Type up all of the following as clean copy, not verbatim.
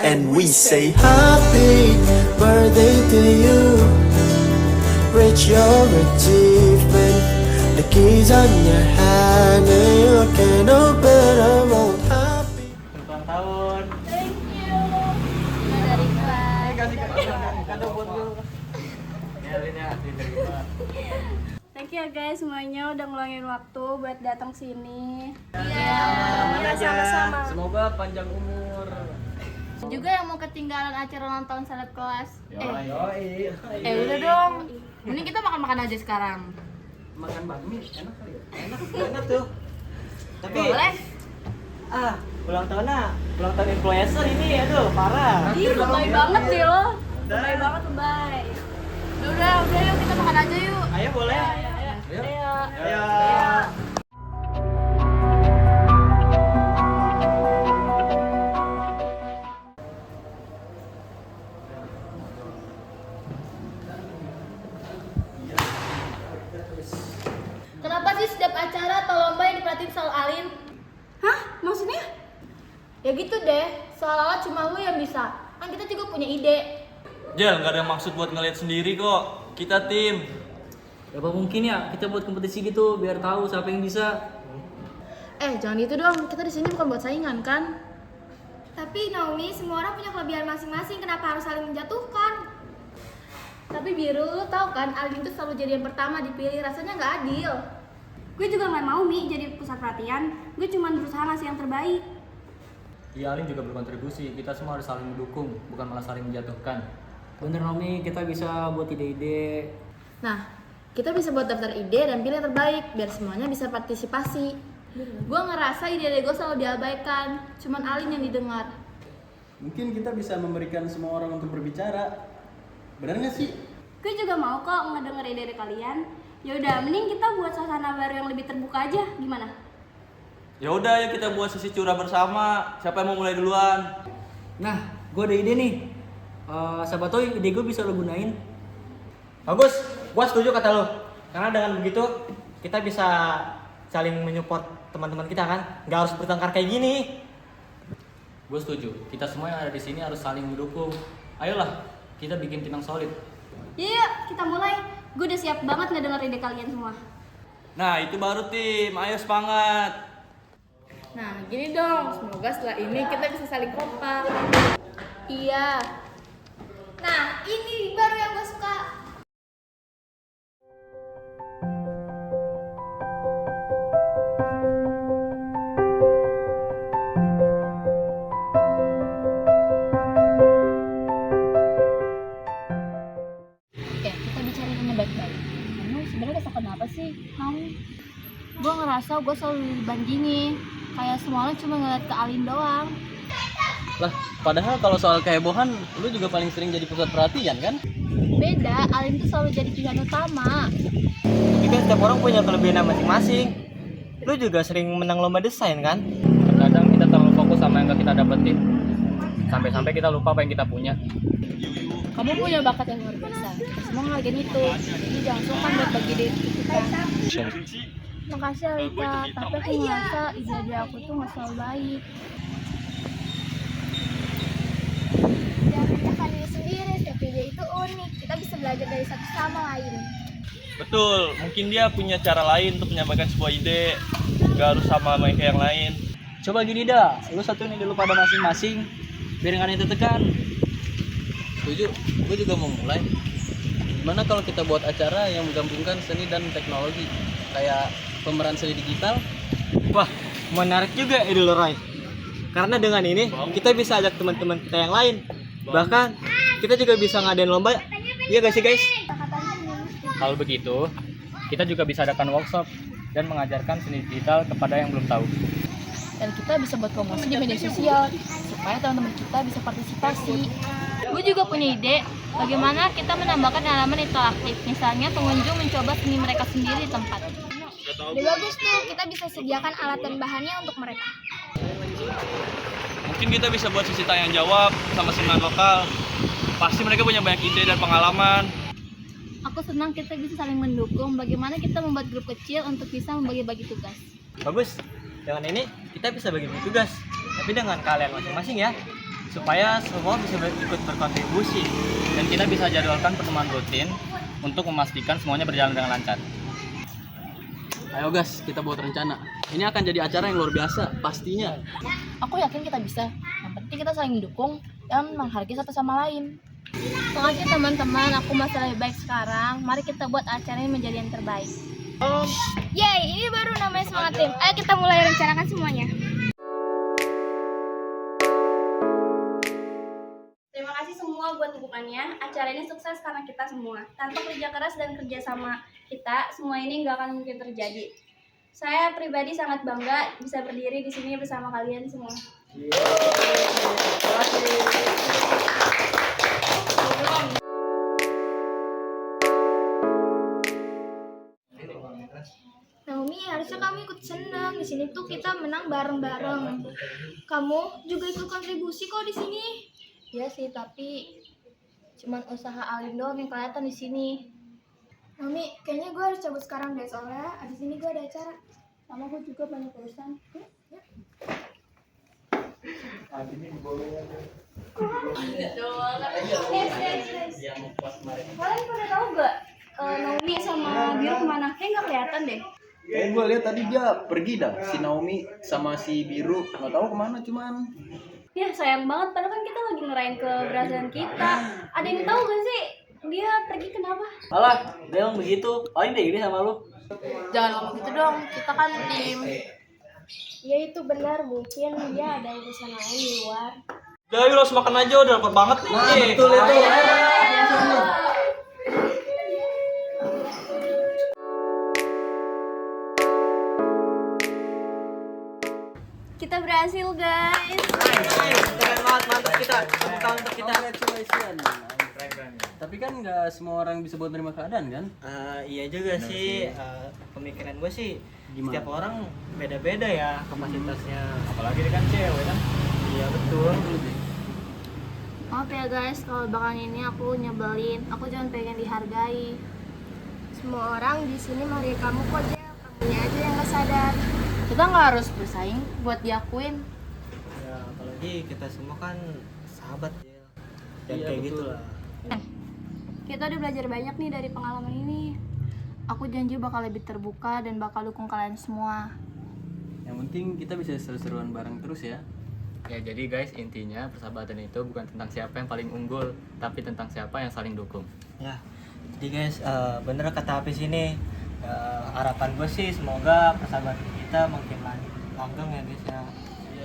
and we say happy birthday to you. Reach your achievement, the keys on your hand, and you can open a world happy. Ulang tahun. Thank you. Dari kelas. Kasih kado buat lu. Biarin ya, diterima. Thank you ya guys semuanya udah ngeluangin waktu buat datang sini. Aman aja. Sama-sama. Semoga panjang umur. Juga yang mau ketinggalan acara ulang tahun seleb kelas. Yoi. Udah dong. Mending kita makan-makan aja sekarang. Makan bakmi enak kali ya? Enak tuh. Tapi Boleh? ulang tahun influencer ini aduh parah. Ih, lebay banget deh lo. Lebay banget, lebay. Udah yuk kita makan aja yuk. Ayo boleh. Ayo. Ayo. Kenapa sih setiap acara atau lomba yang diperhatiin selalu Alin? Hah? Maksudnya? Ya gitu deh, seolah-olah cuma lu yang bisa. Kan kita juga punya ide. Jel, nggak ada maksud buat ngeliat sendiri kok. Kita tim. Apa mungkin ya kita buat kompetisi gitu biar tahu siapa yang bisa. Jangan gitu dong, kita di sini bukan buat saingan kan? Tapi Naomi, semua orang punya kelebihan masing-masing, kenapa harus saling menjatuhkan? Tapi Biru, lu tahu kan Alin tuh selalu jadi yang pertama dipilih, rasanya nggak adil. Gue juga nggak mau Mi jadi pusat perhatian. Gue cuma berusaha ngasih yang terbaik. Iya, Alin juga berkontribusi. Kita semua harus saling mendukung, bukan malah saling menjatuhkan. Bener Nomi, kita bisa buat ide-ide. Nah, kita bisa buat daftar ide dan pilih yang terbaik biar semuanya bisa partisipasi. Gue ngerasa ide-ide gue selalu diabaikan, cuman Alin yang didengar. Mungkin kita bisa memberikan semua orang untuk berbicara. Benar nggak sih? Gue juga mau kok ngedenger ide kalian. Ya udah, mending kita buat suasana baru yang lebih terbuka aja. Gimana? Ya udah, yuk kita buat sesi curah bersama. Siapa yang mau mulai duluan? Nah, gue ada ide nih. Siapa tahu ide gue bisa lo gunain. Bagus, gua setuju kata lo. Karena dengan begitu kita bisa saling menyupport teman-teman kita kan. Nggak harus bertengkar kayak gini. Gue setuju. Kita semua yang ada di sini harus saling mendukung. Ayolah, kita bikin tim yang solid. Iya, kita mulai. Gue udah siap banget ngedenger ide kalian semua. Nah, itu baru tim. Ayo semangat. Nah, gini dong, semoga setelah ini kita bisa saling kompak. Iya. Nah, ini baru yang gue suka. Kita bicarainnya baik-baik. Kamu sebenarnya kesel kenapa sih? Gue ngerasa gue selalu dibandingi. Kayak semuanya cuma ngeliat ke Alin doang. Lah, padahal kalau soal kehebohan, lu juga paling sering jadi pusat perhatian kan? Beda, Alin tuh selalu jadi pilihan utama. Tapi kan setiap orang punya kelebihan masing-masing. Lu juga sering menang lomba desain kan? Kadang kita terlalu fokus sama yang gak kita dapetin. Sampai-sampai kita lupa apa yang kita punya. Kamu punya bakat yang luar biasa. Semua ngelakuin itu. Jadi jangan sungkan buat bagi diri kita. Makasih Alika, tapi aku ngerasa ide aku tuh gak selalu baik. Jangan menyalahkan diri sendiri, setiap ide itu unik. Kita bisa belajar dari satu sama lain. Betul, mungkin dia punya cara lain untuk menyampaikan sebuah ide. Gak harus sama kayak yang lain. Coba gini dah, lu satuin ide lu pada masing-masing biar nggak ada yang tertekan. Setuju, gue juga mau mulai. Gimana kalau kita buat acara yang menggabungkan seni dan teknologi? Kayak pemeran seni digital? Wah, menarik juga ide lo, Roy. Karena dengan ini, kita bisa ajak teman-teman kita yang lain. Bahkan, kita juga bisa ngadain lomba. Iya gak sih, guys? Kalau begitu, kita juga bisa adakan workshop dan mengajarkan seni digital kepada yang belum tahu. Dan kita bisa buat promosi di media sosial supaya teman-teman kita bisa partisipasi. Gue juga punya ide bagaimana kita menambahkan elemen interaktif. Misalnya pengunjung mencoba seni mereka sendiri di tempat. Udah bagus tuh, kita bisa sediakan alat dan bahannya untuk mereka. Mungkin kita bisa buat sesi tanya jawab sama seniman lokal. Pasti mereka punya banyak ide dan pengalaman. Aku senang kita bisa saling mendukung. Bagaimana kita membuat grup kecil untuk bisa membagi-bagi tugas. Bagus. Dengan ini kita bisa bagi tugas, tapi dengan kalian masing-masing ya. supaya semua bisa ikut berkontribusi dan kita bisa jadwalkan pertemuan rutin untuk memastikan semuanya berjalan dengan lancar. Ayo guys, kita buat rencana. Ini akan jadi acara yang luar biasa, pastinya. Aku yakin kita bisa. Yang penting kita saling mendukung dan menghargai satu sama lain. Makasih teman-teman, aku masih lebih baik sekarang. Mari kita buat acara ini menjadi yang terbaik. Yeay, ini baru namanya semangat tim. Ayo kita mulai rencanakan semuanya. Terima kasih semua buat dukungannya. Acara ini sukses karena kita semua. Tanpa kerja keras dan kerja sama kita, semua ini nggak akan mungkin terjadi. Saya pribadi sangat bangga bisa berdiri di sini bersama kalian semua. Naomi, harusnya kamu ikut seneng. Di sini tuh kita menang bareng-bareng. Kamu juga ikut kontribusi kok di sini. Iya sih, tapi cuman usaha Alim doang yang kelihatan di sini. Naomi, kayaknya gue harus cabut sekarang deh, soalnya abis ini gue ada acara. Sama gue juga banyak urusan. Ya. Kalian pada tahu nggak Naomi sama Biru kemana? Kayak nggak kelihatan deh. Gue lihat tadi dia pergi dah, si Naomi sama si Biru nggak tahu kemana cuman. Ya sayang banget, padahal kan kita lagi ngerayain keberhasilan kita. Ada yang tahu gak sih dia pergi kenapa? Alah, dia emang begitu. Paling deh ini sama lu. Jangan ngomong gitu dong, kita kan tim. Ya itu benar, mungkin dia ada urusan lain di luar. Jadi lo makan aja udah lapar banget nih. Nah, betul itu. Kita berhasil guys. Keren banget, mantap kita. Tepuk tangan untuk kita. Congratulations. Tapi kan nggak semua orang bisa buat terima keadaan kan? Iya juga sih. Pemikiran gue sih Gimana? setiap orang beda-beda ya kapasitasnya. Apalagi dia kan cewek kan. Iya betul. Maaf ya guys, kalau bakalan ini aku nyebelin. Aku cuma pengen dihargai. Semua orang di sini menghargai kamu kok, Jel. Kamunya aja yang nggak sadar. Kita nggak harus bersaing buat diakuin. Ya apalagi kita semua kan sahabat ya. Dan Iya, kayak betul. gitu lah. Kita udah belajar banyak nih dari pengalaman ini. Aku janji bakal lebih terbuka dan bakal dukung kalian semua. Yang penting kita bisa seru-seruan bareng terus ya. Ya jadi guys, intinya persahabatan itu bukan tentang siapa yang paling unggul, tapi tentang siapa yang saling dukung. Ya, jadi guys, bener kata Hafiz ini. Harapan gue sih semoga persahabatan kita makin langgeng ya guys ya.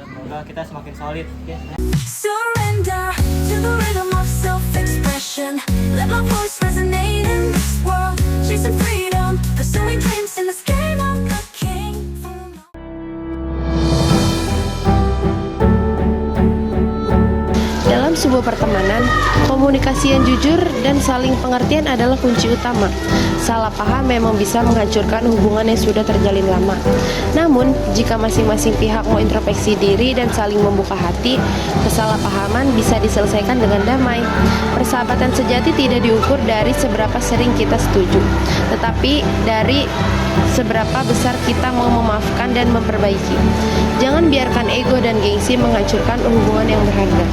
Semoga kita semakin solid guys. Surrender to the rhythm of self-expression. Let my voice resonate in this world. Chasing freedom, pursuing dreams in this game. I'm the king. Dalam sebuah pertemanan, komunikasi yang jujur dan saling pengertian adalah kunci utama. Salah paham memang bisa menghancurkan hubungan yang sudah terjalin lama. Namun, jika masing-masing pihak mau introspeksi diri dan saling membuka hati, kesalahpahaman bisa diselesaikan dengan damai. Persahabatan sejati tidak diukur dari seberapa sering kita setuju, tetapi dari seberapa besar kita mau memaafkan dan memperbaiki. Jangan biarkan ego dan gengsi menghancurkan hubungan yang berharga.